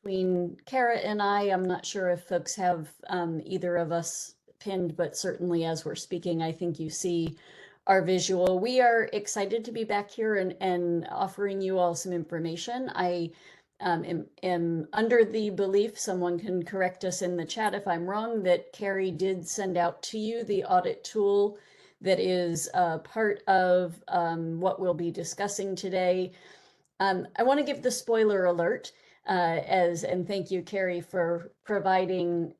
between Kara and I'm not sure if folks have either of us pinned, but certainly as we're speaking, I think you see our visual. We are excited to be back here and offering you all some information. I am under the belief, someone can correct us in the chat if I'm wrong, that Carrie did send out to you the audit tool that is part of what we'll be discussing today. I want to give the spoiler alert and thank you, Carrie, for providing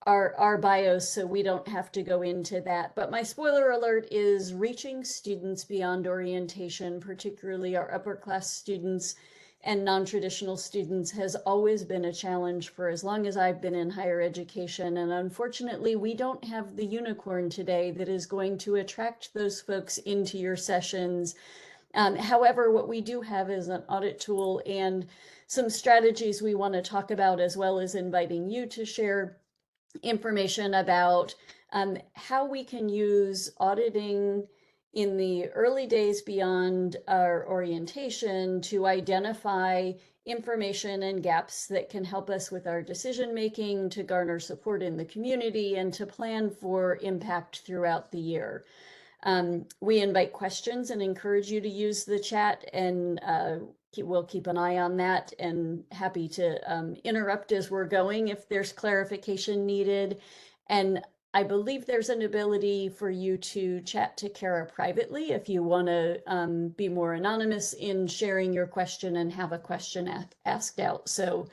our bios so we don't have to go into that. But my spoiler alert is reaching students beyond orientation, particularly our upper class students and non-traditional students, has always been a challenge for as long as I've been in higher education. And unfortunately, we don't have the unicorn today that is going to attract those folks into your sessions. However, what we do have is an audit tool and some strategies we want to talk about, as well as inviting you to share information about how we can use auditing in the early days beyond our orientation to identify information and gaps that can help us with our decision making, to garner support in the community, and to plan for impact throughout the year. We invite questions and encourage you to use the chat, and we'll keep an eye on that, and happy to interrupt as we're going if there's clarification needed. And I believe there's an ability for you to chat to Kara privately if you want to be more anonymous in sharing your question and have a question asked out. So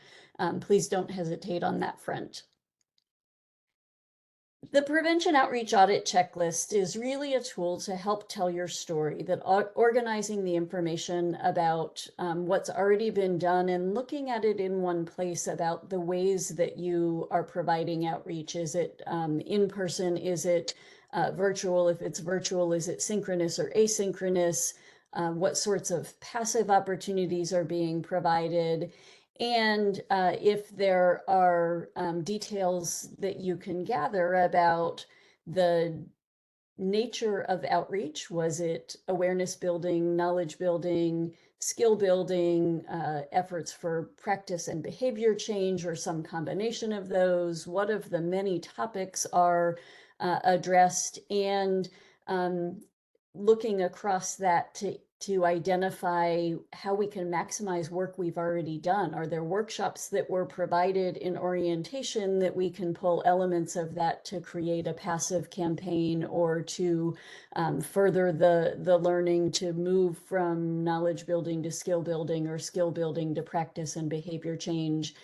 please don't hesitate on that front. The Prevention Outreach Audit Checklist is really a tool to help tell your story, that organizing the information about what's already been done and looking at it in one place about the ways that you are providing outreach. Is it in person? Is it virtual? If it's virtual, is it synchronous or asynchronous? What sorts of passive opportunities are being provided? And if there are details that you can gather about the nature of outreach, was it awareness building, knowledge building, skill building, efforts for practice and behavior change, or some combination of those? What of the many topics are addressed? And looking across that to identify how we can maximize work we've already done. Are there workshops that were provided in orientation that we can pull elements of that to create a passive campaign, or to further the learning to move from knowledge building to skill building, or skill building to practice and behavior change?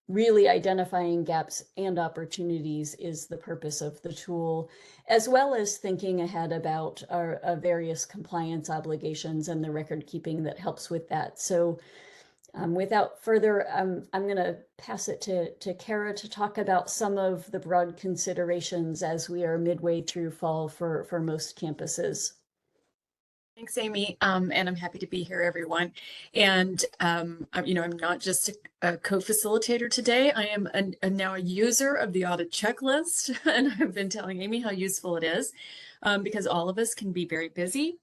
Really identifying gaps and opportunities is the purpose of the tool, as well as thinking ahead about our various compliance obligations and the record keeping that helps with that. So without further, I'm going to pass it to Kara to talk about some of the broad considerations as we are midway through fall for most campuses. Thanks, Amy. And I'm happy to be here, everyone. And, I'm not just a co-facilitator today. I am now a user of the audit checklist. And I've been telling Amy how useful it is, because all of us can be very busy.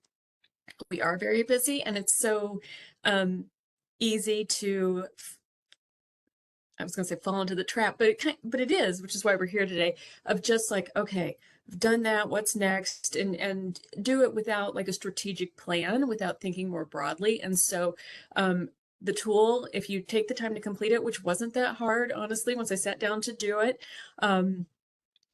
We are very busy, and it's so easy to, I was going to say fall into the trap, but it is, which is why we're here today, of just like, okay, I've done that, what's next, and do it without like a strategic plan, without thinking more broadly. And so the tool, if you take the time to complete it, which wasn't that hard, honestly, once I sat down to do it, and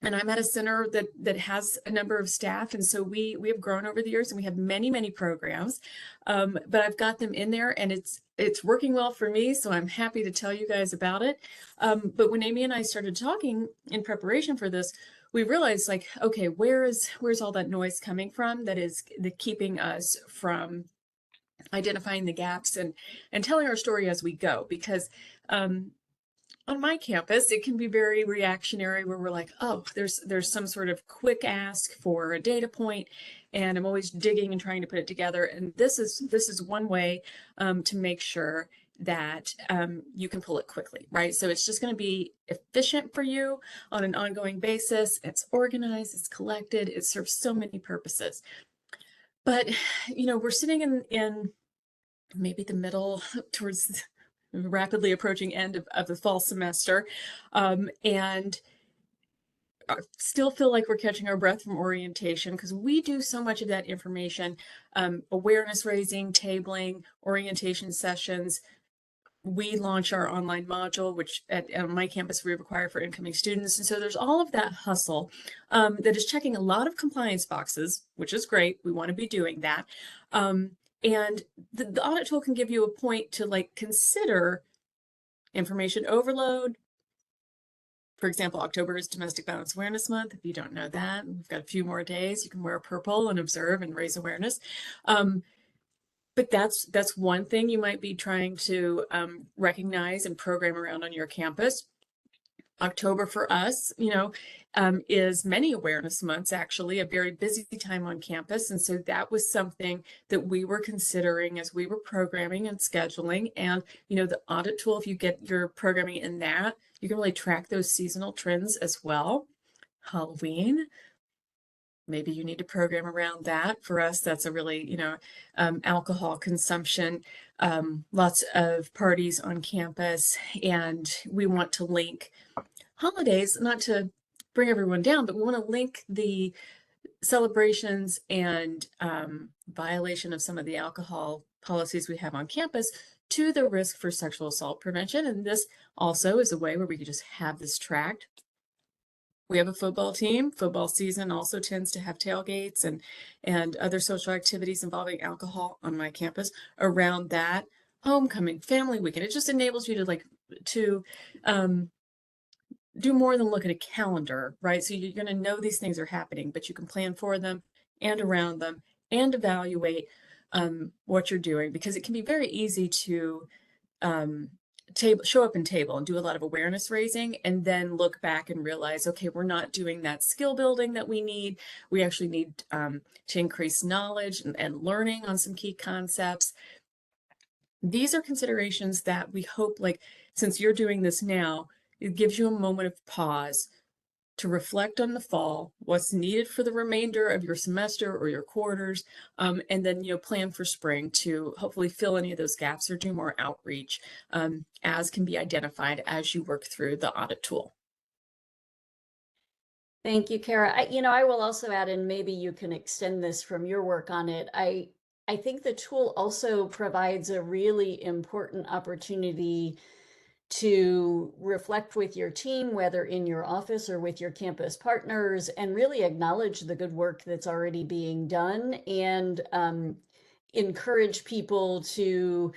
I'm at a center that has a number of staff, and so we have grown over the years, and we have many programs, but I've got them in there, and it's working well for me, so I'm happy to tell you guys about it. But when Amy and I started talking in preparation for this, we realized, like, okay, where's all that noise coming from that is keeping us from identifying the gaps and telling our story as we go? Because on my campus, it can be very reactionary, where we're like, oh, there's some sort of quick ask for a data point, and I'm always digging and trying to put it together. And this is one way to make sure that you can pull it quickly, right? So it's just going to be efficient for you on an ongoing basis. It's organized, it's collected, it serves so many purposes. But we're sitting in maybe the middle towards rapidly approaching end of the fall semester, and still feel like we're catching our breath from orientation because we do so much of that information, awareness raising, tabling, orientation sessions. We launch our online module, which at my campus we require for incoming students. And so there's all of that hustle that is checking a lot of compliance boxes, which is great. We want to be doing that. And the audit tool can give you a point to like consider information overload. For example, October is Domestic Violence Awareness Month. If you don't know that, we've got a few more days. You can wear purple and observe and raise awareness. But that's one thing you might be trying to recognize and program around on your campus. October for us, is many awareness months, actually, a very busy time on campus. And so that was something that we were considering as we were programming and scheduling. And, the audit tool, if you get your programming in that, you can really track those seasonal trends as well. Halloween, maybe you need to program around that. For us, that's a really, alcohol consumption, lots of parties on campus, and we want to link holidays, not to bring everyone down, but we want to link the celebrations and violation of some of the alcohol policies we have on campus to the risk for sexual assault prevention. And this also is a way where we could just have this tracked. We have a football team. Football season also tends to have tailgates and other social activities involving alcohol on my campus around that. Homecoming, family weekend. It just enables you to do more than look at a calendar, right? So you're going to know these things are happening, but you can plan for them and around them and evaluate what you're doing, because it can be very easy to show up and table and do a lot of awareness raising and then look back and realize, okay, we're not doing that skill building that we need. We actually need to increase knowledge and learning on some key concepts. These are considerations that we hope, like, since you're doing this now, it gives you a moment of pause to reflect on the fall, what's needed for the remainder of your semester or your quarters, and then plan for spring to hopefully fill any of those gaps or do more outreach as can be identified as you work through the audit tool. Thank you, Kara. I will also add, and maybe you can extend this from your work on it. I think the tool also provides a really important opportunity to reflect with your team, whether in your office or with your campus partners, and really acknowledge the good work that's already being done and encourage people to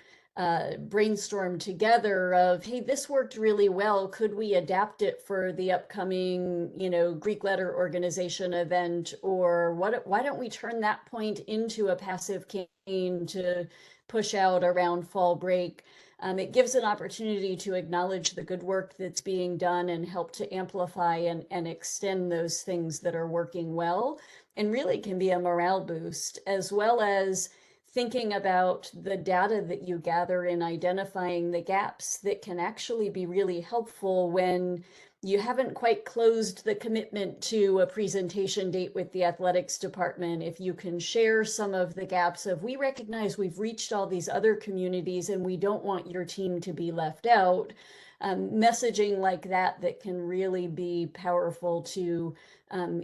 brainstorm together of, hey, this worked really well. Could we adapt it for the upcoming, Greek letter organization event? Or why don't we turn that point into a passive campaign to push out around fall break? It gives an opportunity to acknowledge the good work that's being done and help to amplify and extend those things that are working well, and really can be a morale boost, as well as thinking about the data that you gather in identifying the gaps that can actually be really helpful when you haven't quite closed the commitment to a presentation date with the athletics department. If you can share some of the gaps of, we recognize we've reached all these other communities and we don't want your team to be left out. Messaging like that can really be powerful to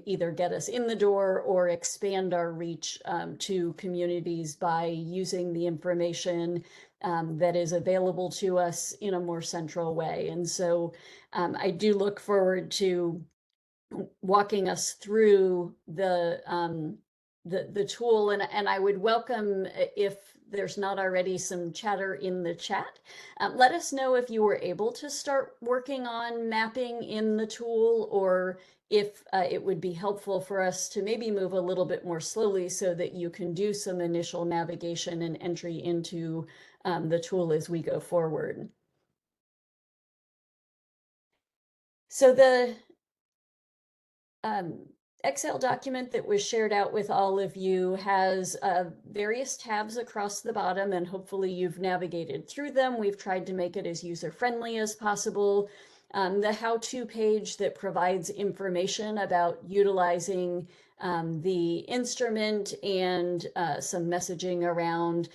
either get us in the door or expand our reach to communities by using the information that is available to us in a more central way. And so I do look forward to walking us through the tool, and I would welcome, if there's not already some chatter in the chat, let us know if you were able to start working on mapping in the tool, or if it would be helpful for us to maybe move a little bit more slowly so that you can do some initial navigation and entry into the tool as we go forward. So the Excel document that was shared out with all of you has various tabs across the bottom, and hopefully you've navigated through them. We've tried to make it as user-friendly as possible. The how-to page that provides information about utilizing the instrument and some messaging around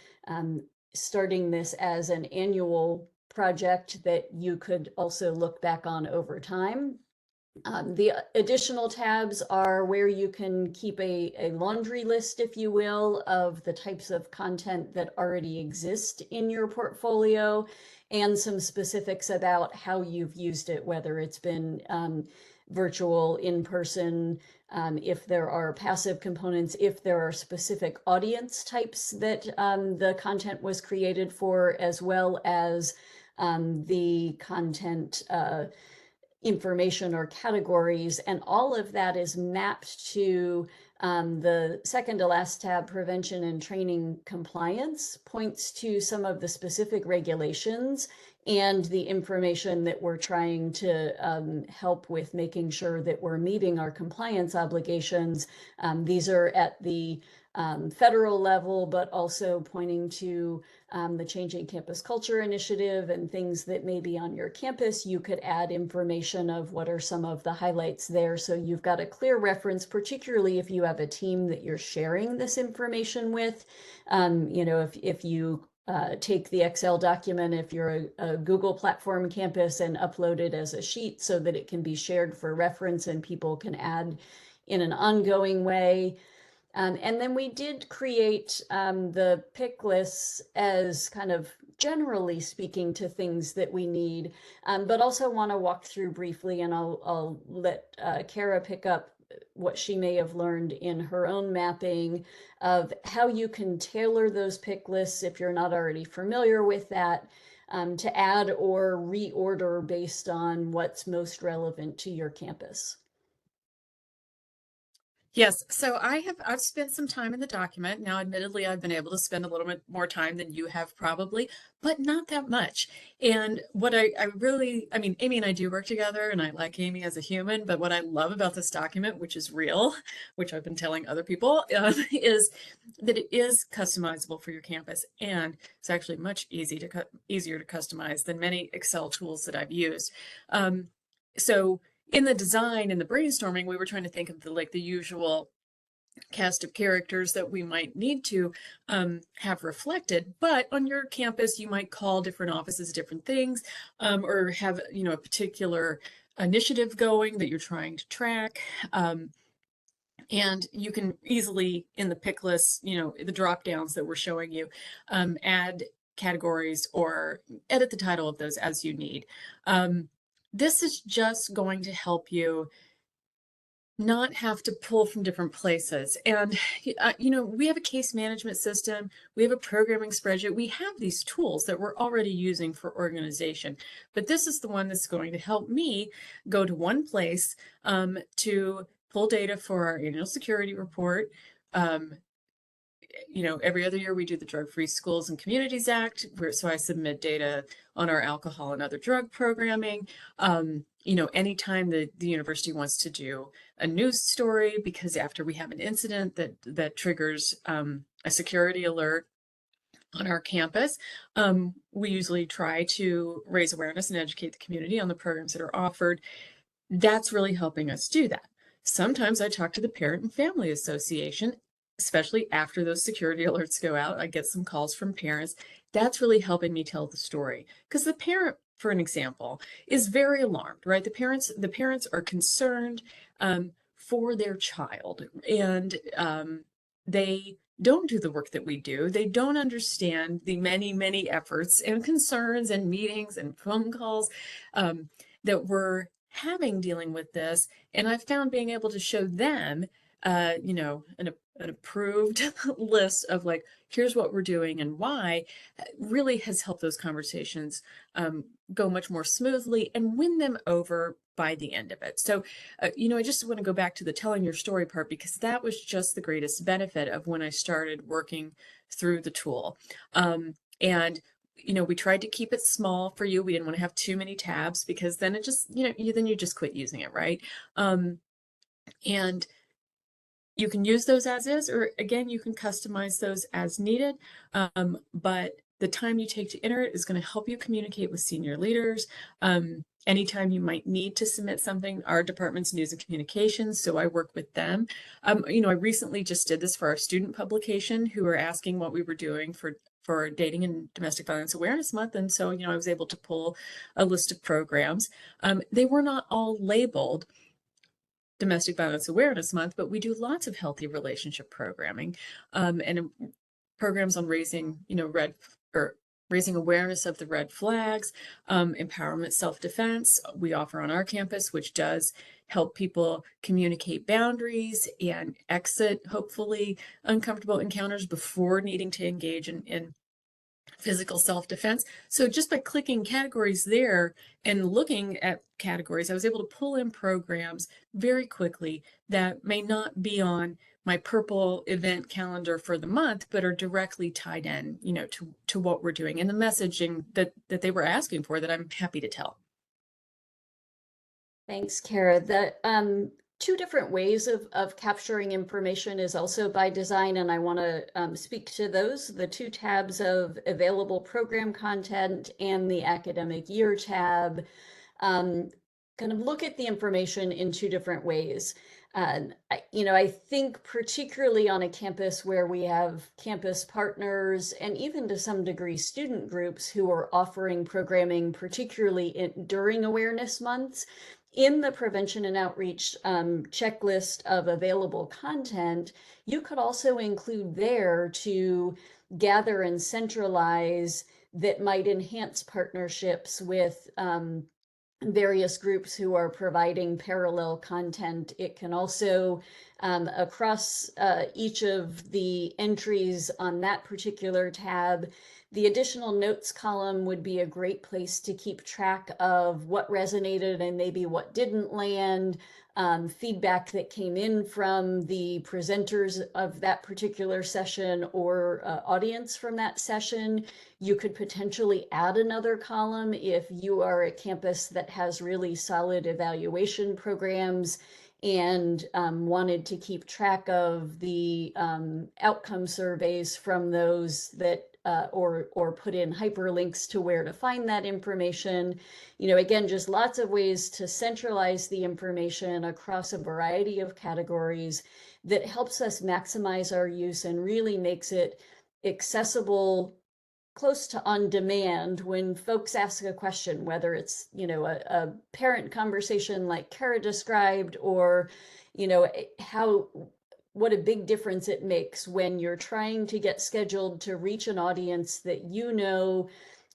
starting this as an annual project that you could also look back on over time. The additional tabs are where you can keep a laundry list, if you will, of the types of content that already exist in your portfolio, and some specifics about how you've used it, whether it's been virtual, in person, if there are passive components, if there are specific audience types that the content was created for, as well as the content information or categories, and all of that is mapped to the second to last tab, prevention and training compliance, points to some of the specific regulations and the information that we're trying to help with making sure that we're meeting our compliance obligations. These are at the federal level, but also pointing to the Changing Campus Culture Initiative and things that may be on your campus. You could add information of what are some of the highlights there, so you've got a clear reference, particularly if you have a team that you're sharing this information with. If you take the Excel document, if you're a Google platform campus, and upload it as a sheet so that it can be shared for reference and people can add in an ongoing way. And then we did create the pick lists as kind of generally speaking to things that we need, but also want to walk through briefly, and I'll let Kara pick up what she may have learned in her own mapping of how you can tailor those pick lists if you're not already familiar with that, to add or reorder based on what's most relevant to your campus. Yes, so I've spent some time in the document. Now, admittedly, I've been able to spend a little bit more time than you have probably, but not that much. And what I really, I mean, Amy and I do work together, and I like Amy as a human, but what I love about this document, which is real, which I've been telling other people, is that it is customizable for your campus, and it's actually much easier to customize than many Excel tools that I've used. So in the design and the brainstorming, we were trying to think of the usual cast of characters that we might need to have reflected. But on your campus, you might call different offices different things, or have a particular initiative going that you're trying to track. And you can easily, in the pick list, the drop downs that we're showing you, add categories or edit the title of those as you need. This is just going to help you not have to pull from different places. And, we have a case management system, we have a programming spreadsheet, we have these tools that we're already using for organization. But this is the one that's going to help me go to one place to pull data for our annual security report. Every other year we do the Drug-Free Schools and Communities Act, so I submit data on our alcohol and other drug programming. Anytime the university wants to do a news story, because after we have an incident that triggers a security alert on our campus, we usually try to raise awareness and educate the community on the programs that are offered. That's really helping us do that. Sometimes I talk to the Parent and Family Association, especially after those security alerts go out. I get some calls from parents. That's really helping me tell the story, because the parent, for an example, is very alarmed, right? The parents are concerned for their child, and they don't do the work that we do. They don't understand the many, many efforts and concerns and meetings and phone calls that we're having dealing with this. And I've found being able to show them, an approved list of here's what we're doing and why, really has helped those conversations go much more smoothly and win them over by the end of it. So, I just want to go back to the telling your story part, because that was just the greatest benefit of when I started working through the tool. And we tried to keep it small for you. We didn't want to have too many tabs, because then it just, then you just quit using it, right? And you can use those as is, or again, you can customize those as needed. But the time you take to enter it is going to help you communicate with senior leaders. Anytime you might need to submit something, our department's news and communications, so I work with them. I recently just did this for our student publication, who were asking what we were doing for for Dating and Domestic Violence Awareness Month. And so, I was able to pull a list of programs. They were not all labeled Domestic Violence Awareness Month, but we do lots of healthy relationship programming, and programs on raising, raising awareness of the red flags, empowerment, self-defense we offer on our campus, which does help people communicate boundaries and exit, hopefully, uncomfortable encounters before needing to engage in physical self-defense. So just by clicking categories there and looking at categories, I was able to pull in programs very quickly that may not be on my purple event calendar for the month, but are directly tied in, to what we're doing and the messaging that they were asking for that I'm happy to tell. Thanks, Kara. The two different ways of capturing information is also by design, and I want to speak to those. The two tabs of available program content and the academic year tab kind of look at the information in two different ways. I think particularly on a campus where we have campus partners and even to some degree student groups who are offering programming, particularly during awareness months, in the prevention and outreach checklist of available content, you could also include there to gather and centralize that might enhance partnerships with various groups who are providing parallel content. It can also, across each of the entries on that particular tab, the additional notes column would be a great place to keep track of what resonated and maybe what didn't land, feedback that came in from the presenters of that particular session or audience from that session. You could potentially add another column if you are a campus that has really solid evaluation programs and wanted to keep track of the outcome surveys from those that or put in hyperlinks to where to find that information. Again, just lots of ways to centralize the information across a variety of categories that helps us maximize our use and really makes it accessible, close to on demand when folks ask a question, whether it's, a parent conversation like Kara described, or, what a big difference it makes when you're trying to get scheduled to reach an audience that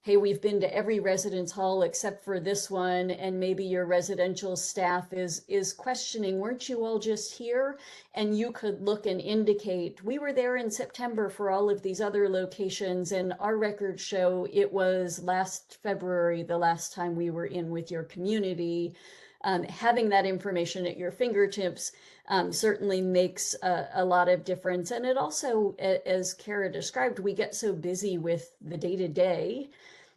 hey, we've been to every residence hall except for this one, and maybe your residential staff is questioning, weren't you all just here? And you could look and indicate, we were there in September for all of these other locations, and our records show it was last February, the last time we were in with your community. Having that information at your fingertips certainly makes a lot of difference. And it also, as Kara described, we get so busy with the day-to-day.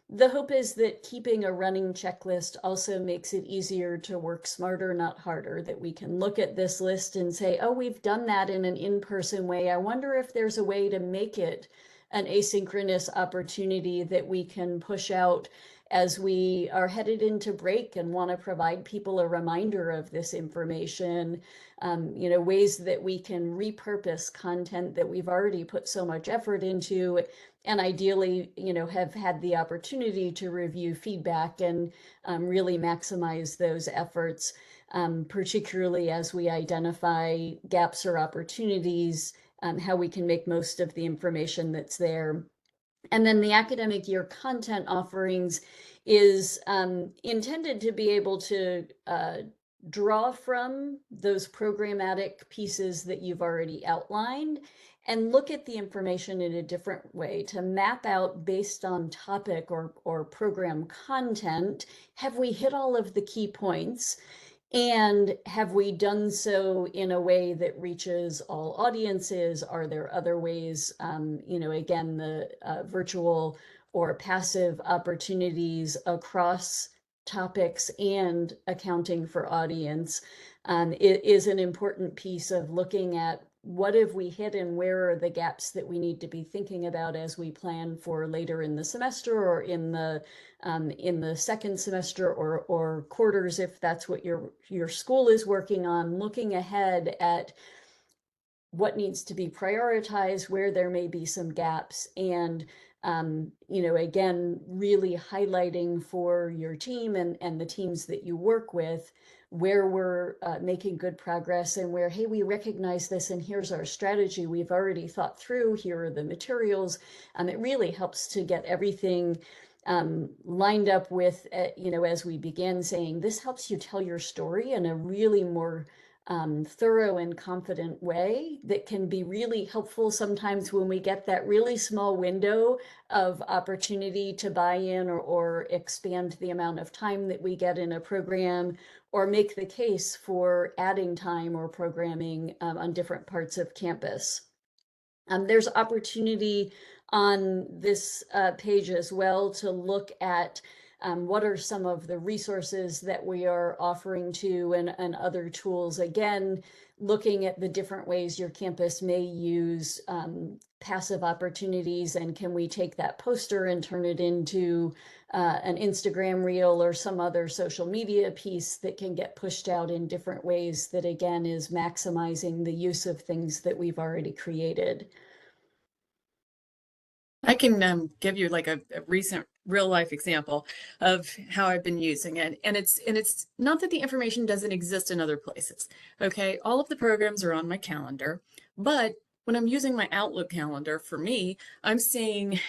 The hope is that keeping a running checklist also makes it easier to work smarter, not harder, that we can look at this list and say, oh, we've done that in an in-person way. I wonder if there's a way to make it an asynchronous opportunity that we can push out as we are headed into break and want to provide people a reminder of this information. Ways that we can repurpose content that we've already put so much effort into, and ideally, have had the opportunity to review feedback and really maximize those efforts, particularly as we identify gaps or opportunities, how we can make most of the information that's there. And then the academic year content offerings is intended to be able to draw from those programmatic pieces that you've already outlined and look at the information in a different way to map out based on topic or program content. Have we hit all of the key points? And have we done so in a way that reaches all audiences? Are there other ways, again, the virtual or passive opportunities across topics and accounting for audience? It is an important piece of looking at what have we hit and where are the gaps that we need to be thinking about as we plan for later in the semester or in the second semester or quarters, if that's what your school is working on, looking ahead at what needs to be prioritized, where there may be some gaps, and Again, really highlighting for your team and the teams that you work with where we're making good progress and where, hey, we recognize this and here's our strategy we've already thought through, here are the materials. It really helps to get everything lined up with, as we begin saying, this helps you tell your story in a really more thorough and confident way that can be really helpful sometimes when we get that really small window of opportunity to buy in or expand the amount of time that we get in a program or make the case for adding time or programming on different parts of campus. There's opportunity on this page as well to look at what are some of the resources that we are offering to and other tools. Again, looking at the different ways your campus may use passive opportunities, and can we take that poster and turn it into an Instagram reel or some other social media piece that can get pushed out in different ways that, again, is maximizing the use of things that we've already created. I can give you like a recent real life example of how I've been using it. And it's not that the information doesn't exist in other places. Okay. All of the programs are on my calendar, but when I'm using my Outlook calendar for me, I'm seeing,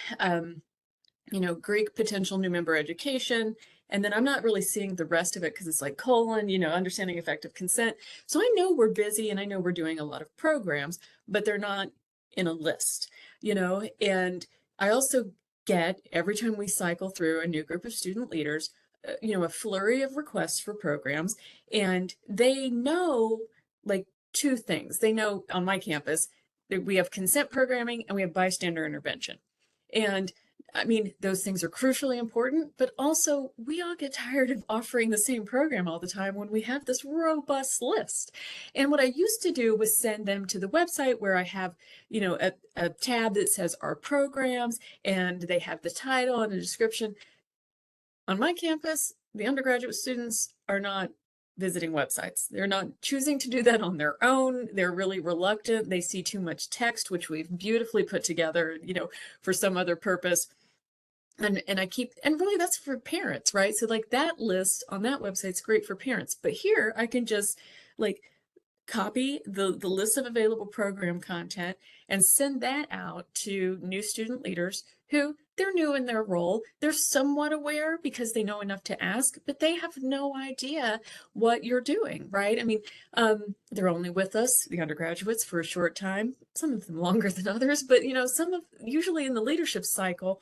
Greek potential new member education. And then I'm not really seeing the rest of it because it's like colon, understanding effective consent. So I know we're busy and I know we're doing a lot of programs, but they're not in a list, and I also get every time we cycle through a new group of student leaders, a flurry of requests for programs, and they know like two things. They know on my campus that we have consent programming and we have bystander intervention. And I mean, those things are crucially important, but also we all get tired of offering the same program all the time when we have this robust list. And what I used to do was send them to the website where I have, a tab that says our programs and they have the title and a description. On my campus, the undergraduate students are not visiting websites. They're not choosing to do that on their own. They're really reluctant. They see too much text, which we've beautifully put together, for some other purpose. And I keep, and really that's for parents, right? So like that list on that website's great for parents, but here I can just like copy the list of available program content and send that out to new student leaders who they're new in their role. They're somewhat aware because they know enough to ask, but they have no idea what you're doing, right? I mean, they're only with us, the undergraduates, for a short time, some of them longer than others, but usually in the leadership cycle,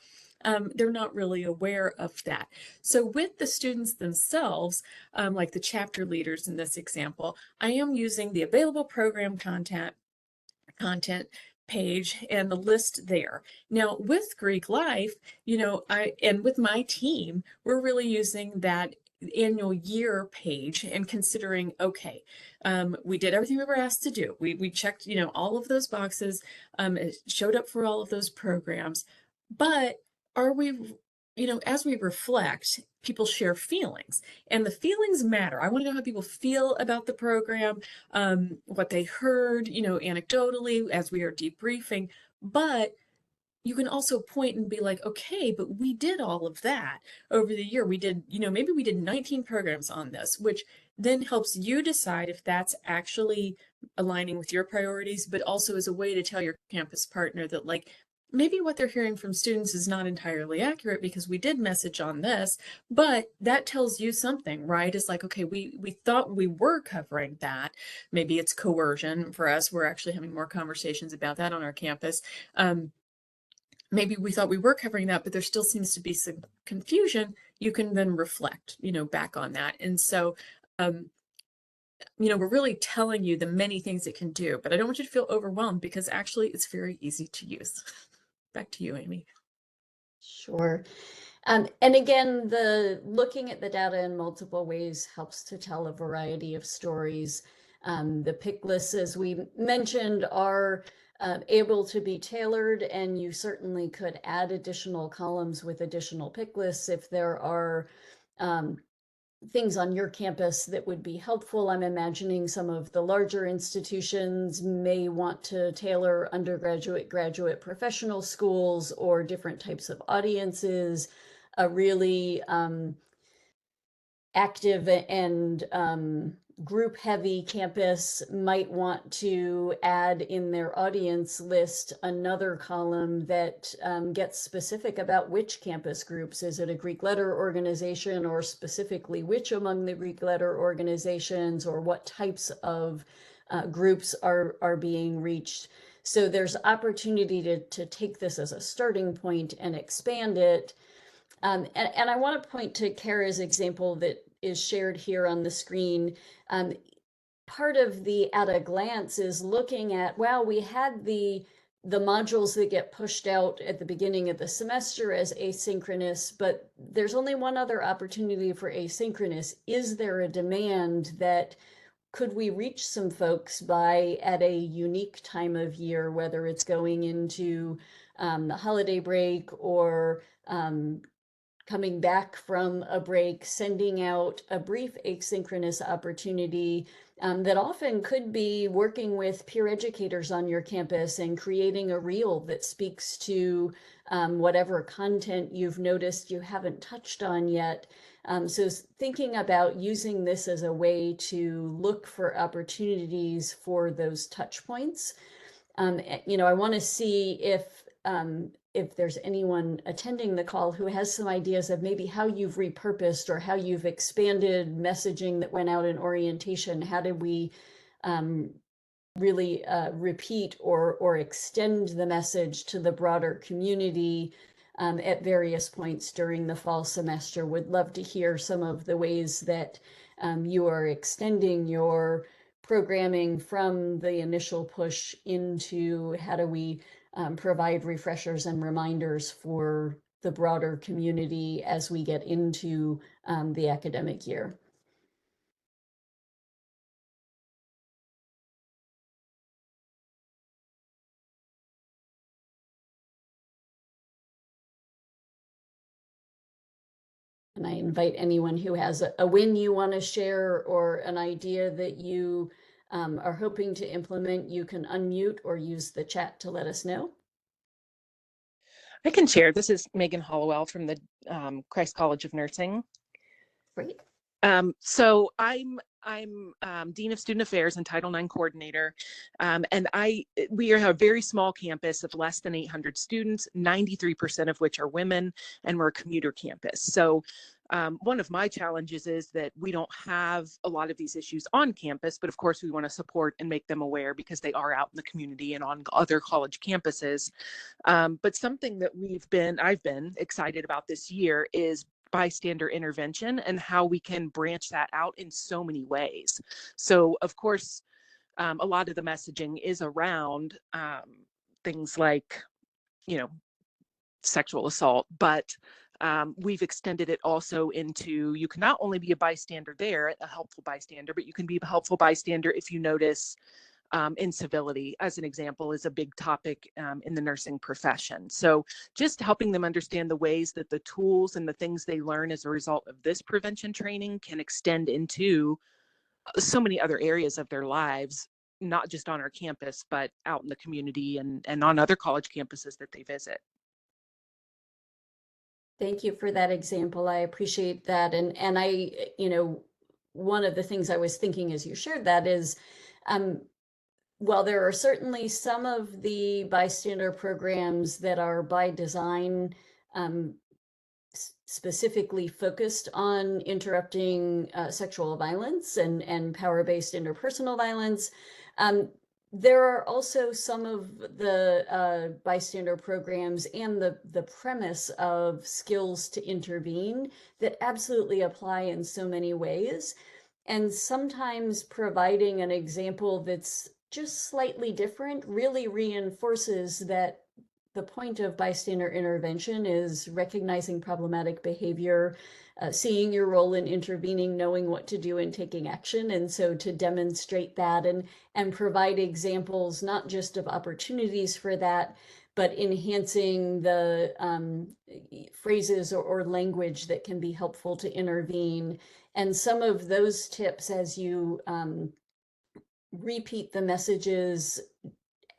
they're not really aware of that. So with the students themselves, like the chapter leaders in this example, I am using the available program content page and the list there. Now with Greek Life, and with my team, we're really using that annual year page and considering, okay, we did everything we were asked to do. We checked, all of those boxes, it showed up for all of those programs, but are we, as we reflect, people share feelings, and the feelings matter. I want to know how people feel about the program, what they heard, anecdotally as we are debriefing. But you can also point and be like, okay, but we did all of that over the year. We did, maybe we did 19 programs on this, which then helps you decide if that's actually aligning with your priorities, but also as a way to tell your campus partner that like, maybe what they're hearing from students is not entirely accurate because we did message on this, but that tells you something, right? It's like, okay, we thought we were covering that. Maybe it's coercion for us. We're actually having more conversations about that on our campus. Maybe we thought we were covering that, but there still seems to be some confusion. You can then reflect, back on that. And so, we're really telling you the many things it can do, but I don't want you to feel overwhelmed because actually it's very easy to use. Back to you, Amy. Sure. And again, the looking at the data in multiple ways helps to tell a variety of stories. The pick lists, as we mentioned, are able to be tailored, and you certainly could add additional columns with additional pick lists if there are things on your campus that would be helpful. I'm imagining some of the larger institutions may want to tailor undergraduate, graduate, professional schools or different types of audiences, a really active and group heavy campus might want to add in their audience list another column that gets specific about which campus groups. Is it a Greek letter organization, or specifically which among the Greek letter organizations, or what types of groups are being reached? So there's opportunity to take this as a starting point and expand it. And I want to point to Kara's example that is shared here on the screen. Part of the at a glance is looking at, well, we had the modules that get pushed out at the beginning of the semester as asynchronous, but there's only one other opportunity for asynchronous. Is there a demand that could we reach some folks by at a unique time of year, whether it's going into the holiday break or coming back from a break, sending out a brief asynchronous opportunity that often could be working with peer educators on your campus and creating a reel that speaks to whatever content you've noticed you haven't touched on yet. So thinking about using this as a way to look for opportunities for those touch points. I want to see if there's anyone attending the call who has some ideas of maybe how you've repurposed or how you've expanded messaging that went out in orientation. How did we really repeat or extend the message to the broader community at various points during the fall semester? Would love to hear some of the ways that you are extending your programming from the initial push into how do we provide refreshers and reminders for the broader community as we get into the academic year. And I invite anyone who has a win you want to share or an idea that you are hoping to implement, you can unmute or use the chat to let us know. I can share. This is Megan Hollowell from the Christ College of Nursing. Great. So I'm Dean of Student Affairs and Title IX Coordinator, and we are a very small campus of less than 800 students, 93% of which are women, and we're a commuter campus. So one of my challenges is that we don't have a lot of these issues on campus, but of course we want to support and make them aware because they are out in the community and on other college campuses. But something that I've been excited about this year is bystander intervention and how we can branch that out in so many ways. So of course, a lot of the messaging is around things like, sexual assault, but we've extended it also into, you can not only be a bystander there, a helpful bystander, but you can be a helpful bystander if you notice incivility, as an example, is a big topic in the nursing profession. So just helping them understand the ways that the tools and the things they learn as a result of this prevention training can extend into so many other areas of their lives, not just on our campus, but out in the community and on other college campuses that they visit. Thank you for that example. I appreciate that. And I, one of the things I was thinking as you shared that is, well, there are certainly some of the bystander programs that are by design specifically focused on interrupting sexual violence and power-based interpersonal violence. There are also some of the bystander programs and the premise of skills to intervene that absolutely apply in so many ways. And sometimes providing an example that's just slightly different really reinforces that the point of bystander intervention is recognizing problematic behavior, seeing your role in intervening, knowing what to do and taking action. And so to demonstrate that and provide examples, not just of opportunities for that, but enhancing the phrases or language that can be helpful to intervene. And some of those tips, as you repeat the messages,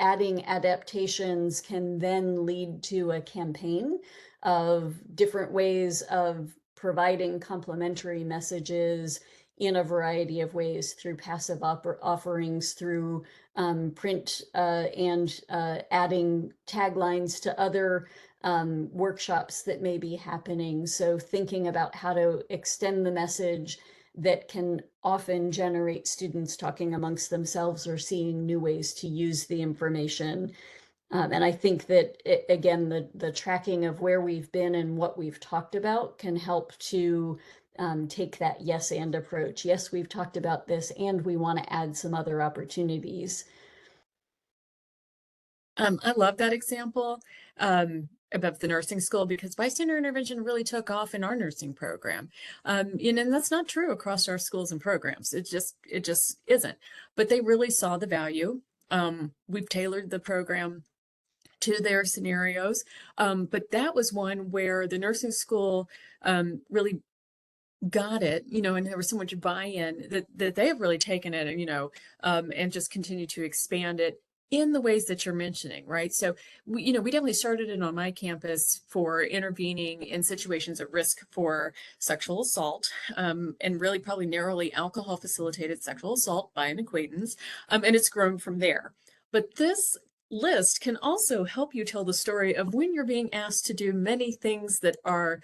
adding adaptations, can then lead to a campaign of different ways of providing complementary messages in a variety of ways, through passive offerings, through print, and adding taglines to other workshops that may be happening. So thinking about how to extend the message that can often generate students talking amongst themselves or seeing new ways to use the information. And I think that, again, the tracking of where we've been and what we've talked about can help to take that yes and approach. Yes, we've talked about this, and we want to add some other opportunities. I love that example about the nursing school, because bystander intervention really took off in our nursing program. And that's not true across our schools and programs. It just isn't. But they really saw the value. We've tailored the program to their scenarios. But that was one where the nursing school really got it, and there was so much buy-in that they have really taken it, and just continue to expand it in the ways that you're mentioning, right? So we definitely started it on my campus for intervening in situations at risk for sexual assault, and really probably narrowly alcohol facilitated sexual assault by an acquaintance. And it's grown from there. But this list can also help you tell the story of when you're being asked to do many things that are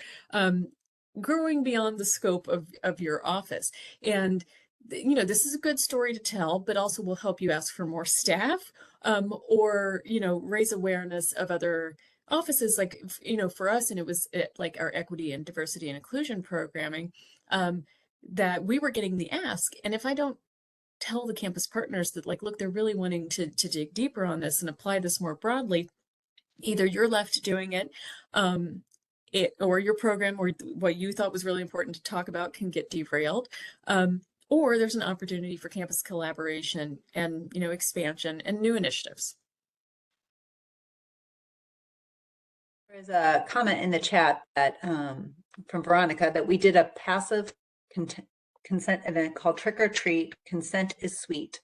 growing beyond the scope of your office. And this is a good story to tell, but also will help you ask for more staff, or raise awareness of other offices. Like, for us, and it was like our equity and diversity and inclusion programming, that we were getting the ask. And if I don't tell the campus partners that, like, look, they're really wanting to dig deeper on this and apply this more broadly, either you're left doing it, or your program, or what you thought was really important to talk about, can get derailed, or there's an opportunity for campus collaboration and expansion and new initiatives. There's a comment in the chat that from Veronica that we did a passive consent event called Trick or Treat, Consent is Sweet.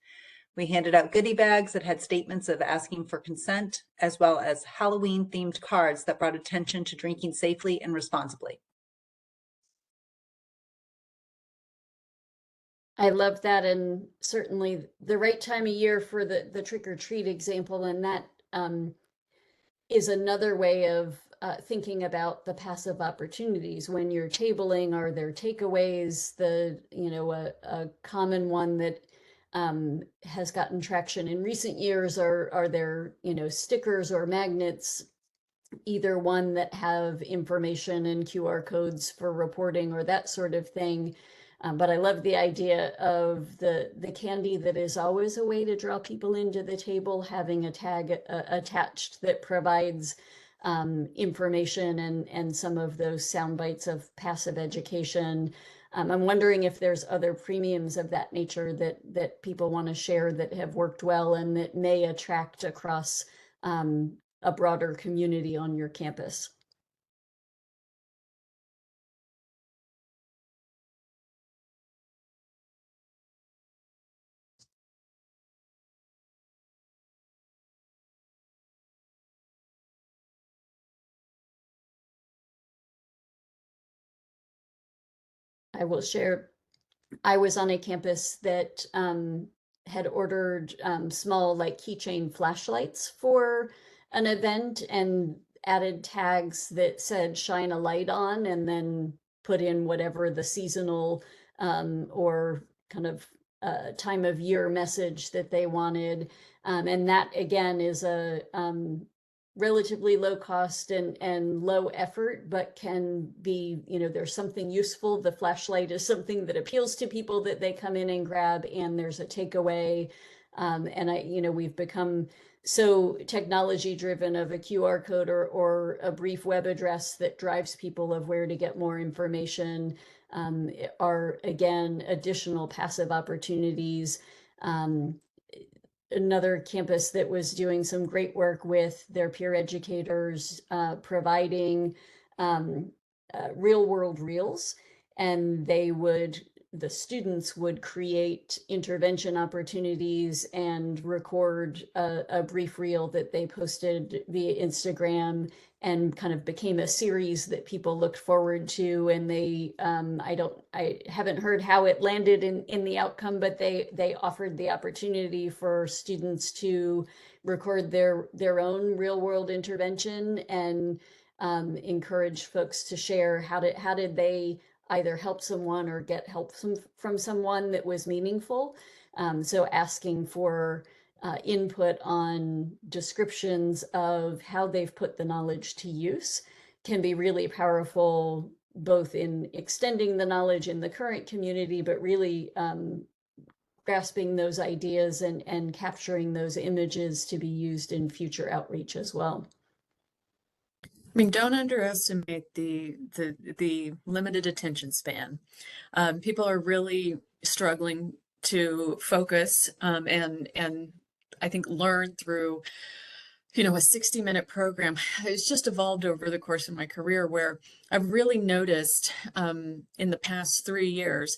We handed out goodie bags that had statements of asking for consent, as well as Halloween themed cards that brought attention to drinking safely and responsibly. I love that, and certainly the right time of year for the trick or treat example. And that is another way of thinking about the passive opportunities when you're tabling. Are there takeaways? A common one that has gotten traction in recent years are there stickers or magnets, either one that have information and QR codes for reporting or that sort of thing. But I love the idea of the candy that is always a way to draw people into the table, having a tag attached that provides information and some of those sound bites of passive education. I'm wondering if there's other premiums of that nature that people want to share that have worked well and that may attract across a broader community on your campus. I will share, I was on a campus that had ordered small, like, keychain flashlights for an event and added tags that said shine a light on, and then put in whatever the seasonal or kind of time of year message that they wanted. And that, again, is a relatively low cost and low effort, but can be, there's something useful. The flashlight is something that appeals to people that they come in and grab, and there's a takeaway. And we've become so technology driven of a QR code or a brief web address that drives people of where to get more information, are, again, additional passive opportunities. another campus that was doing some great work with their peer educators, providing real world reels, and the students would create intervention opportunities and record a brief reel that they posted via Instagram, and kind of became a series that people looked forward to. And they, I haven't heard how it landed in the outcome, but they offered the opportunity for students to record their own real world intervention, and encourage folks to share how did they either help someone or get help from someone that was meaningful. So asking for input on descriptions of how they've put the knowledge to use can be really powerful, both in extending the knowledge in the current community, but really grasping those ideas and capturing those images to be used in future outreach as well. I mean, don't underestimate the limited attention span. People are really struggling to focus, and I think learn through, a 60-minute program. It's just evolved over the course of my career, where I've really noticed in the past 3 years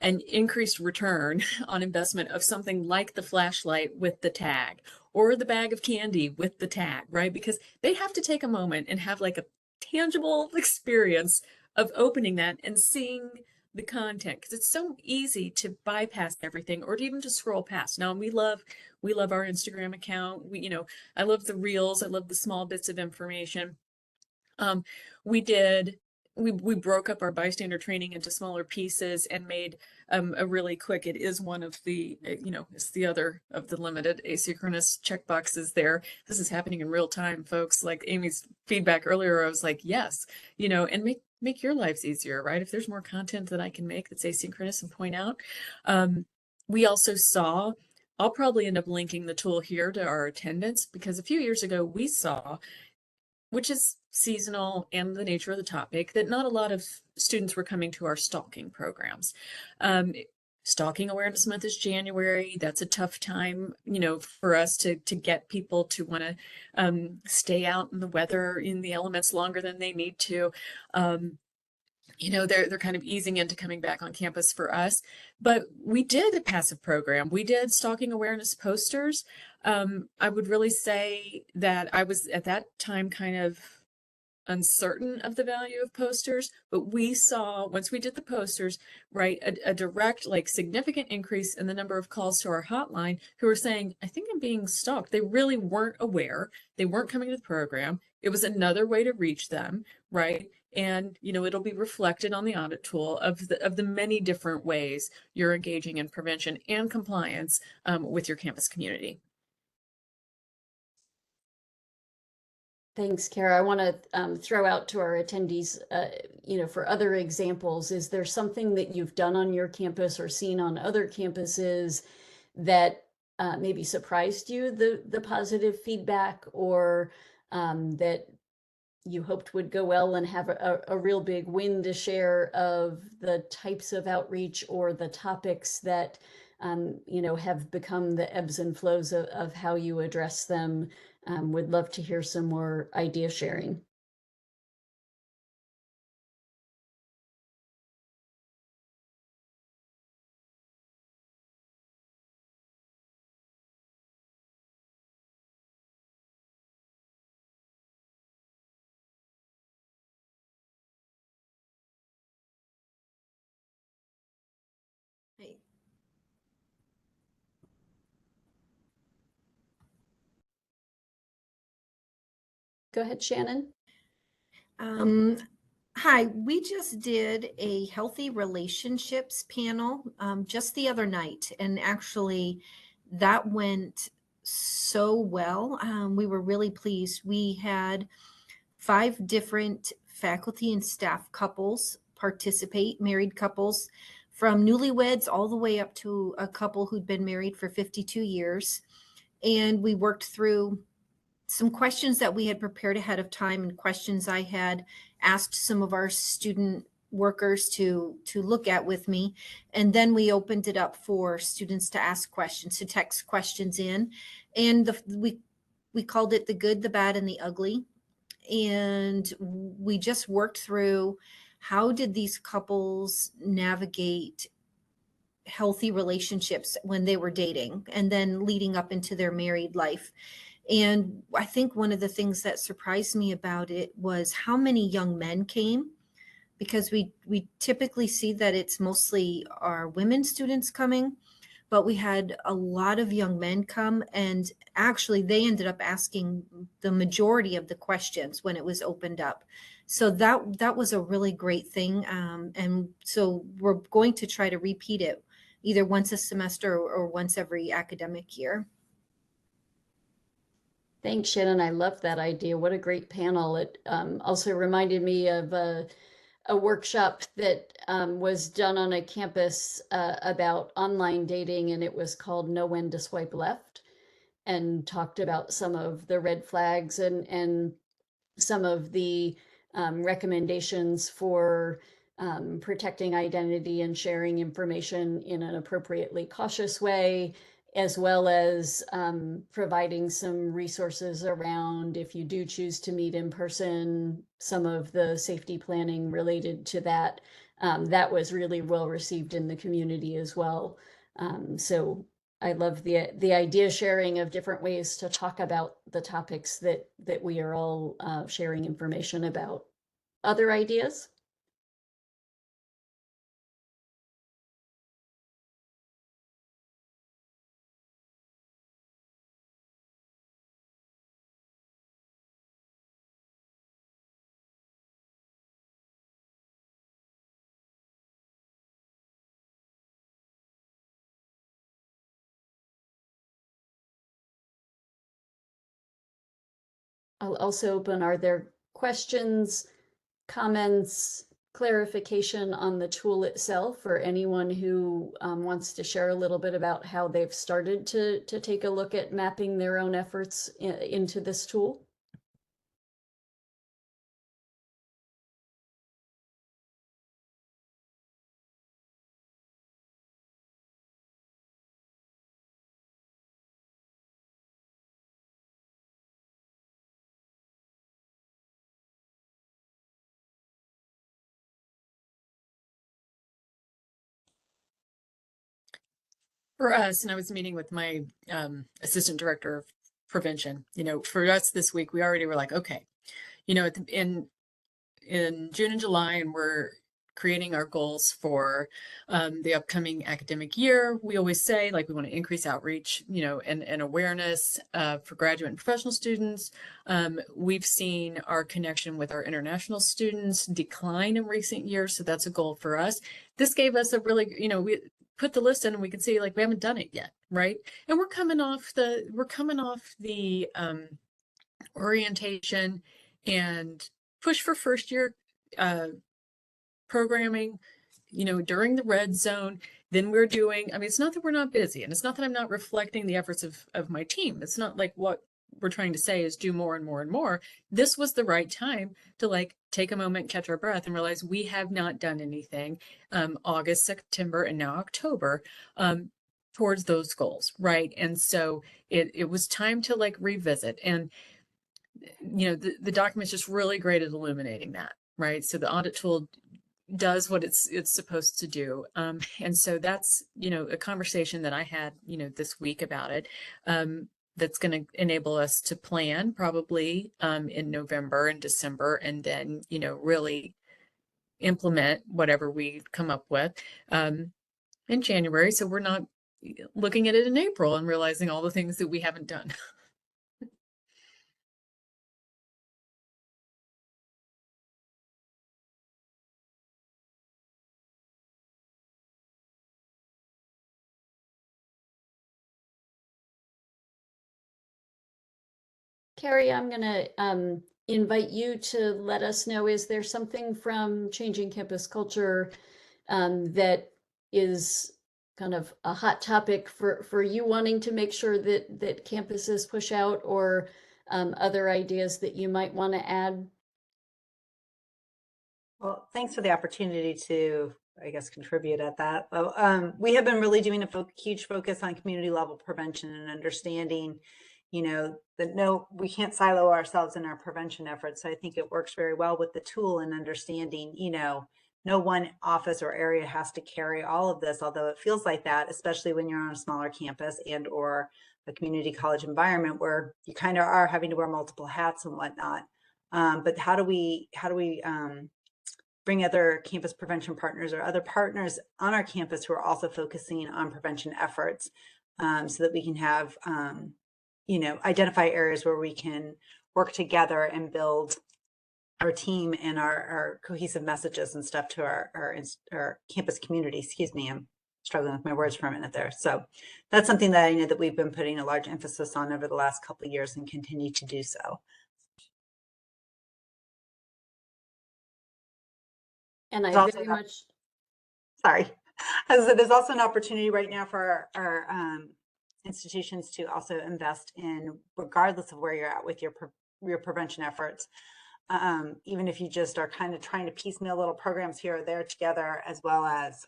an increased return on investment of something like the flashlight with the tag, or the bag of candy with the tag, right? Because they have to take a moment and have like a tangible experience of opening that and seeing the content, because it's so easy to bypass everything, or to even just scroll past. Now, we love our Instagram account. I love the reels. I love the small bits of information. We broke up our bystander training into smaller pieces and made a really quick, it is one of the, it's the other of the limited asynchronous checkboxes there. This is happening in real time, folks. Like Amy's feedback earlier, I was like, yes, and make your lives easier, right? If there's more content that I can make that's asynchronous and point out. We also saw, I'll probably end up linking the tool here to our attendance, because a few years ago we saw, which is seasonal and the nature of the topic, that not a lot of students were coming to our stalking programs. Stalking Awareness Month is January. That's a tough time, for us to get people to want to stay out in the weather, in the elements longer than they need to. They're kind of easing into coming back on campus for us. But we did a passive program. We did stalking awareness posters. I would really say that I was at that time kind of uncertain of the value of posters, but we saw, once we did the posters, right, a direct, like, significant increase in the number of calls to our hotline who were saying, I think I'm being stalked. They really weren't aware. They weren't coming to the program. It was another way to reach them, right? And, it'll be reflected on the audit tool of the many different ways you're engaging in prevention and compliance with your campus community. Thanks, Kara. I want to throw out to our attendees, for other examples. Is there something that you've done on your campus or seen on other campuses that maybe surprised you, the positive feedback, or that you hoped would go well, and have a real big win to share, of the types of outreach or the topics that have become the ebbs and flows of how you address them? Would love to hear some more idea sharing. Go ahead, Shannon. Hi, we just did a healthy relationships panel just the other night, and actually that went so well. We were really pleased. We had 5 different faculty and staff couples participate, married couples, from newlyweds all the way up to a couple who'd been married for 52 years. And we worked through some questions that we had prepared ahead of time, and questions I had asked some of our student workers to look at with me. And then we opened it up for students to ask questions, to text questions in. And we called it the good, the bad, and the ugly. And we just worked through how did these couples navigate healthy relationships when they were dating and then leading up into their married life. And I think one of the things that surprised me about it was how many young men came, because we typically see that it's mostly our women students coming, but we had a lot of young men come, and actually they ended up asking the majority of the questions when it was opened up. So that was a really great thing. And so we're going to try to repeat it either once a semester or once every academic year. Thanks, Shannon. I love that idea. What a great panel. It also reminded me of a workshop that was done on a campus about online dating, and it was called Know When to Swipe Left, and talked about some of the red flags and some of the recommendations for protecting identity and sharing information in an appropriately cautious way, as well as providing some resources around, if you do choose to meet in person, some of the safety planning related to that. That was really well received in the community as well. So I love the idea sharing of different ways to talk about the topics that we are all sharing information about. Other ideas? I'll also open, are there questions, comments, clarification on the tool itself, or anyone who wants to share a little bit about how they've started to take a look at mapping their own efforts into this tool? For us, and I was meeting with my assistant director of prevention, for us this week, we already were like, okay, in June and July, and we're creating our goals for the upcoming academic year. We always say, like, we want to increase outreach, and awareness for graduate and professional students. We've seen our connection with our international students decline in recent years, so that's a goal for us. This gave us a really, we put the list in and we can see, like, we haven't done it yet, right? And we're coming off the orientation and push for first year programming, during the red zone. Then we're doing, it's not that we're not busy, and it's not that I'm not reflecting the efforts of my team. It's not like what we're trying to say is do more and more and more. This was the right time to, like, take a moment, catch our breath, and realize we have not done anything August, September, and now October towards those goals, right? And so it was time to, like, revisit. And the document's just really great at illuminating that, right? So the audit tool does what it's supposed to do. And so that's, a conversation that I had, this week about it. That's going to enable us to plan probably in November and December, and then, really implement whatever we come up with in January. So we're not looking at it in April and realizing all the things that we haven't done. Carrie, I'm going to invite you to let us know, is there something from Changing Campus Culture that is kind of a hot topic for you wanting to make sure that campuses push out, or other ideas that you might want to add? Well, thanks for the opportunity to, I guess, contribute at that. Well, we have been really doing a huge focus on community level prevention and understanding, that no, we can't silo ourselves in our prevention efforts. So I think it works very well with the tool and understanding, no one office or area has to carry all of this, although it feels like that, especially when you're on a smaller campus and or a community college environment where you kind of are having to wear multiple hats and whatnot. But how do we bring other campus prevention partners or other partners on our campus who are also focusing on prevention efforts, so that we can have, identify areas where we can work together and build our team and our cohesive messages and stuff to our campus community. Excuse me, I'm struggling with my words for a minute there. So that's something that I know that we've been putting a large emphasis on over the last couple of years and continue to do so. And I There's very also- much, Sorry. There's also an opportunity right now for our institutions to also invest in, regardless of where you're at with your prevention efforts. Even if you just are kind of trying to piecemeal little programs here or there together, as well as,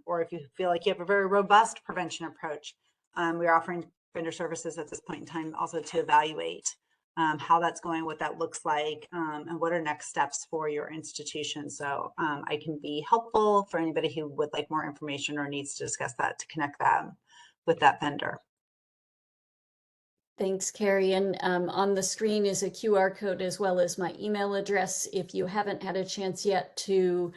or if you feel like you have a very robust prevention approach, we're offering vendor services at this point in time also to evaluate how that's going, what that looks like, and what are next steps for your institution. So I can be helpful for anybody who would like more information or needs to discuss that, to connect them with that vendor. thanks, Carrie. And on the screen is a QR code as well as my email address. If you haven't had a chance yet to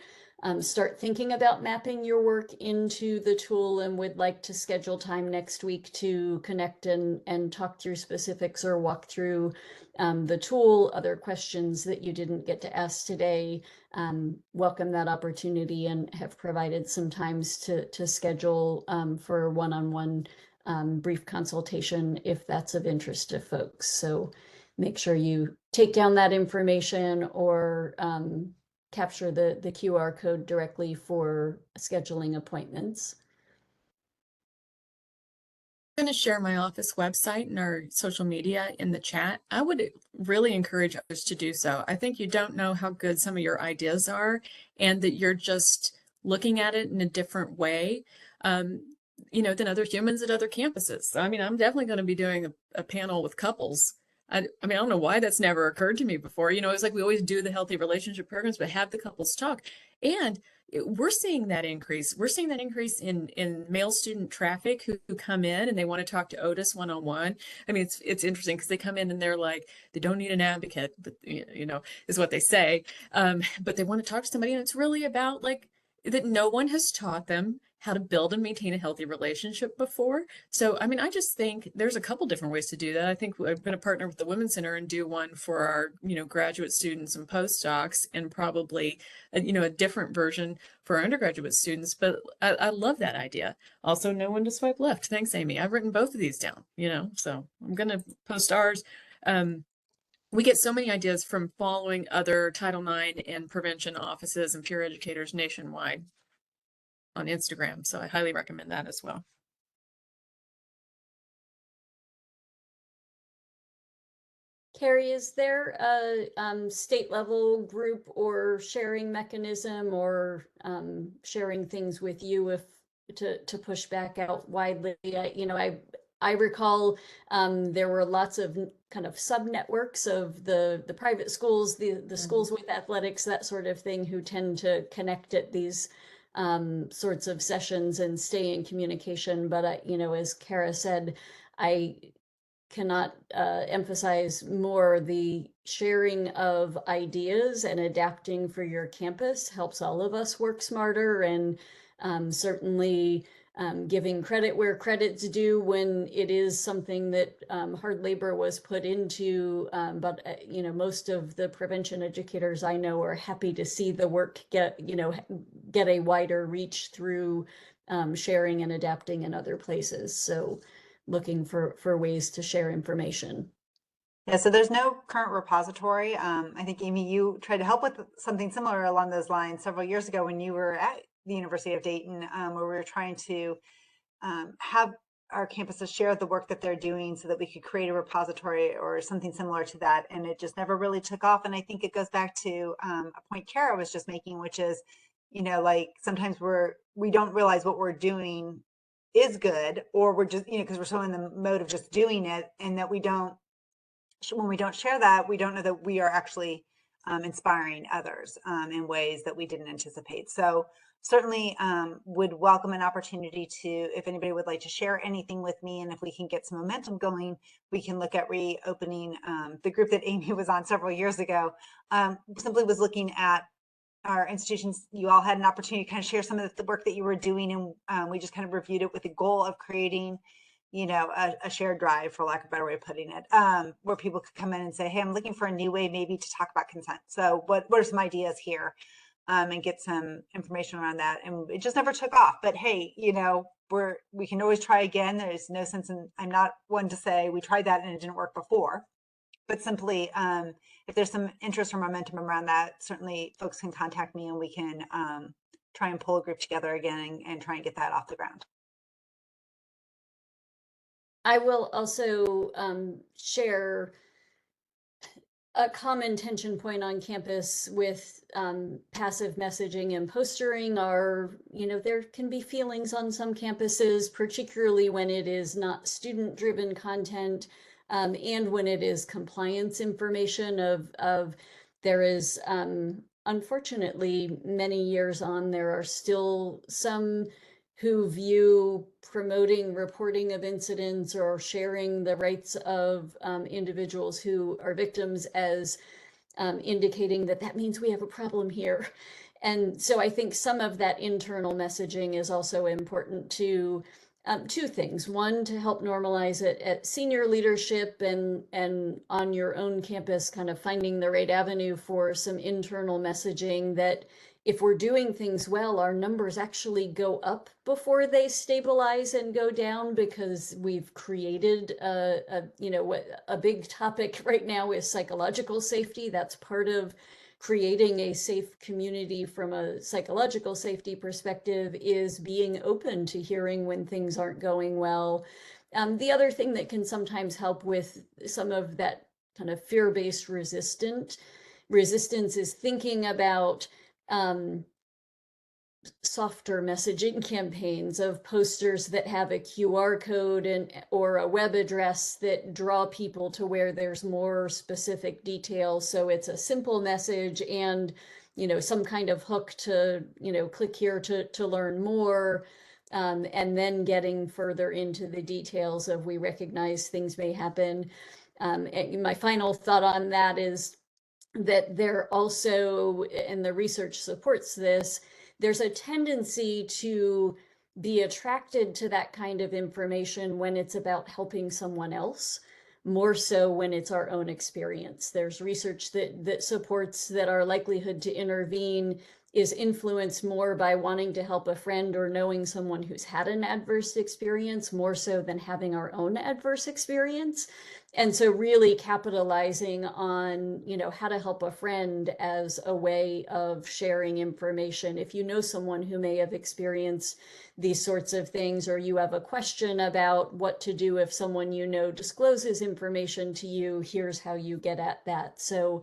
start thinking about mapping your work into the tool and would like to schedule time next week to connect and talk through specifics or walk through the tool, other questions that you didn't get to ask today, welcome that opportunity and have provided some times to schedule for one-on-one brief consultation if that's of interest to folks. So make sure you take down that information or capture the QR code directly for scheduling appointments. I'm going to share my office website and our social media in the chat. I would really encourage others to do so. I think you don't know how good some of your ideas are and that you're just looking at it in a different way, than other humans at other campuses. I mean, I'm definitely going to be doing a panel with couples. I mean, I don't know why that's never occurred to me before. It's like we always do the healthy relationship programs, but have the couples talk. And we're seeing that increase. We're seeing that increase in male student traffic who come in and they want to talk to Otis one-on-one. I mean, it's interesting because they come in and they're like, they don't need an advocate, but is what they say. But they want to talk to somebody, and it's really about like that no one has taught them how to build and maintain a healthy relationship before. So, I mean, I just think there's a couple different ways to do that. I think I've been a partner with the Women's Center and do one for our, graduate students and postdocs, and probably, a different version for our undergraduate students. But I love that idea. Also, know when to swipe left. Thanks, Amy. I've written both of these down, so I'm going to post ours. We get so many ideas from following other Title IX and prevention offices and peer educators nationwide on Instagram. So I highly recommend that as well. Carrie, is there a state level group or sharing mechanism or sharing things with you if to push back out widely? I recall there were lots of kind of sub networks of the private schools, the schools with athletics, that sort of thing, who tend to connect at these sorts of sessions and stay in communication. But as Kara said, I cannot emphasize more the sharing of ideas and adapting for your campus helps all of us work smarter, and certainly giving credit where credit's due when it is something that hard labor was put into. But most of the prevention educators I know are happy to see the work get a wider reach through sharing and adapting in other places. So looking for ways to share information. Yeah, so there's no current repository. I think, Amy, you tried to help with something similar along those lines several years ago when you were at the University of Dayton, where we were trying to have our campuses share the work that they're doing so that we could create a repository or something similar to that. And it just never really took off. And I think it goes back to a point Kara was just making, which is, like sometimes we don't realize what we're doing is good, or we're just, because we're so in the mode of just doing it, and that when we don't share that, we don't know that we are actually inspiring others in ways that we didn't anticipate. So certainly would welcome an opportunity to, if anybody would like to share anything with me, and if we can get some momentum going, we can look at reopening. The group that Amy was on several years ago simply was looking at our institutions. You all had an opportunity to kind of share some of the work that you were doing, and we just kind of reviewed it with the goal of creating a shared drive, for lack of a better way of putting it, where people could come in and say, hey, I'm looking for a new way maybe to talk about consent. So what are some ideas here? And get some information around that. And it just never took off. But hey, we can always try again. There's no sense in, I'm not one to say we tried that and it didn't work before. But simply, if there's some interest or momentum around that, certainly folks can contact me and we can try and pull a group together again and try and get that off the ground. I will also share a common tension point on campus with passive messaging and postering are, there can be feelings on some campuses, particularly when it is not student-driven content and when it is compliance information of there is, unfortunately, many years on, there are still some who view promoting reporting of incidents or sharing the rights of individuals who are victims as indicating that means we have a problem here. And so I think some of that internal messaging is also important to two things. One, to help normalize it at senior leadership and on your own campus, kind of finding the right avenue for some internal messaging that if we're doing things well, our numbers actually go up before they stabilize and go down, because we've created a big topic right now is psychological safety. That's part of creating a safe community from a psychological safety perspective, is being open to hearing when things aren't going well. The other thing that can sometimes help with some of that kind of fear-based resistance is thinking about softer messaging campaigns of posters that have a QR code or a web address that draw people to where there's more specific details. So it's a simple message and, some kind of hook to, click here to learn more. And then getting further into the details of, we recognize things may happen. And my final thought on that is that there also, and the research supports this, there's a tendency to be attracted to that kind of information when it's about helping someone else, more so when it's our own experience. There's research that supports that our likelihood to intervene is influenced more by wanting to help a friend or knowing someone who's had an adverse experience, more so than having our own adverse experience. And so really capitalizing on, how to help a friend as a way of sharing information. If you know someone who may have experienced these sorts of things, or you have a question about what to do if someone discloses information to you, here's how you get at that. So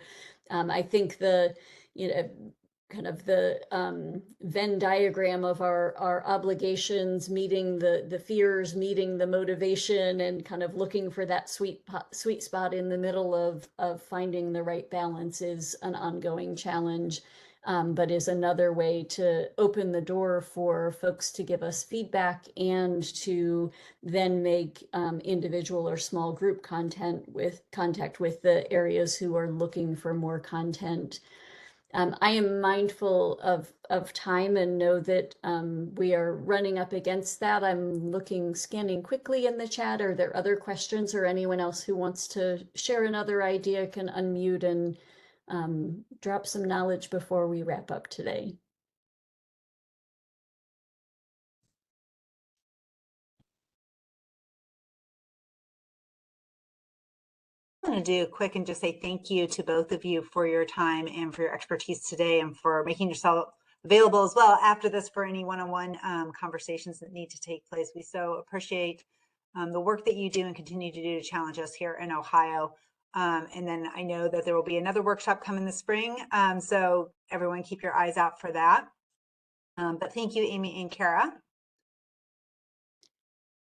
I think kind of the Venn diagram of our obligations, meeting the fears, meeting the motivation, and kind of looking for that sweet spot in the middle of finding the right balance is an ongoing challenge, but is another way to open the door for folks to give us feedback and to then make individual or small group contact with the areas who are looking for more content. I am mindful of time and know that we are running up against that. I'm scanning quickly in the chat. Are there other questions, or anyone else who wants to share another idea can unmute and drop some knowledge before we wrap up today? I'm going to do quick and just say thank you to both of you for your time and for your expertise today, and for making yourself available as well after this for any one-on-one conversations that need to take place. We so appreciate the work that you do and continue to do to challenge us here in Ohio. And then I know that there will be another workshop coming this spring. So everyone keep your eyes out for that. But thank you, Amy and Kara.